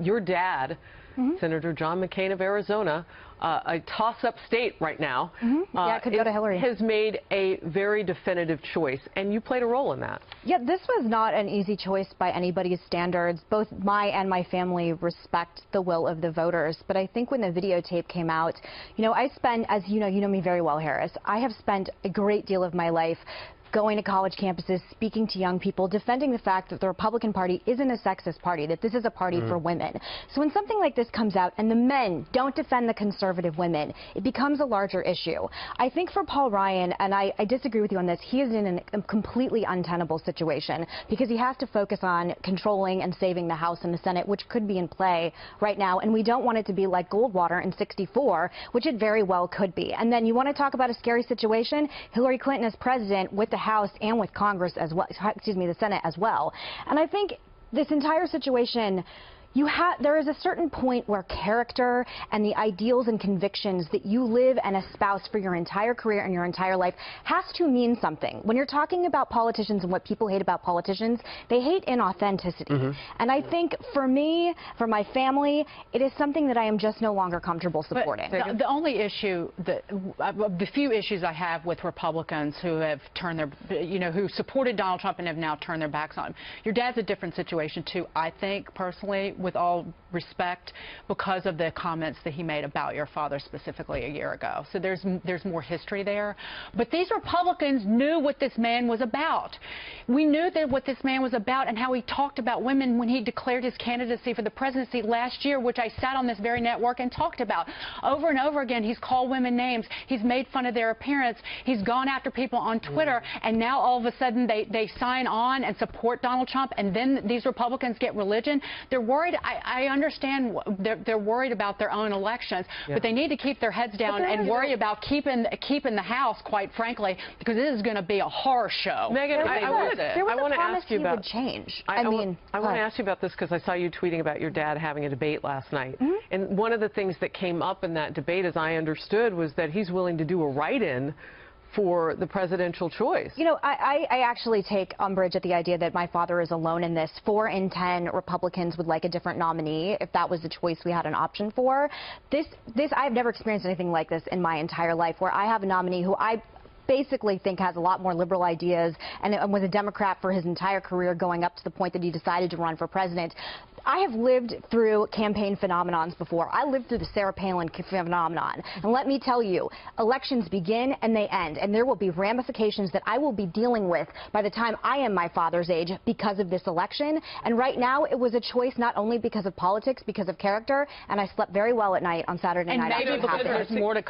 Your dad, Senator John McCain of Arizona, a toss-up state right now, yeah, it could go to Hillary, has made a very definitive choice, and you played a role in that. Yeah, this was not an easy choice by anybody's standards. Both my and my family respect the will of the voters, but I think when the videotape came out, I spent, as you know me very well, Harris, I have spent a great deal of my life going to college campuses, speaking to young people, defending the fact that the Republican Party isn't a sexist party, that this is a party for women. So when something like this comes out and the men don't defend the conservative women, it becomes a larger issue. I think for Paul Ryan, and I disagree with you on this, he is in a completely untenable situation because he has to focus on controlling and saving the House and the Senate, which could be in play right now, and we don't want it to be like Goldwater in '64, which it very well could be. And then you want to talk about a scary situation? Hillary Clinton as president with the House and with Congress as well, the Senate as well. And I think this entire situation, there is a certain point where character and the ideals and convictions that you live and espouse for your entire career and your entire life has to mean something. When you're talking about politicians and what people hate about politicians, they hate inauthenticity. And I think for me, for my family, it is something that I am just no longer comfortable supporting. The only issue, the few issues I have with Republicans who have turned their, who supported Donald Trump and have now turned their backs on him. Your dad's a different situation too, I think, personally, with all respect, because of the comments that he made about your father specifically a year ago. So there's more history there. But these Republicans knew what this man was about. We knew that what this man was about and how he talked about women when he declared his candidacy for the presidency last year, which I sat on this very network and talked about. Over and over again, he's called women names. He's made fun of their appearance. He's gone after people on Twitter. And now all of a sudden they sign on and support Donald Trump, and then these Republicans get religion. They're worried. I understand they're worried about their own elections, but they need to keep their heads down and worry about keeping the House, quite frankly, because this is going to be a horror show. Megan, I want to ask you about change. I want to ask you about this because I saw you tweeting about your dad having a debate last night, and one of the things that came up in that debate, as I understood, was that he's willing to do a write-in for the presidential choice. I actually take umbrage at the idea that my father is alone in this. 4 in 10 Republicans would like a different nominee if that was the choice we had an option for. I've never experienced anything like this in my entire life, where I have a nominee who I basically think has a lot more liberal ideas and was a Democrat for his entire career, going up to the point that he decided to run for president. I have lived through campaign phenomenons before. I lived through the Sarah Palin phenomenon. And let me tell you, elections begin and they end, and there will be ramifications that I will be dealing with by the time I am my father's age because of this election. And right now, it was a choice not only because of politics, because of character, and I slept very well at night on Saturday night. And maybe because there's more to come.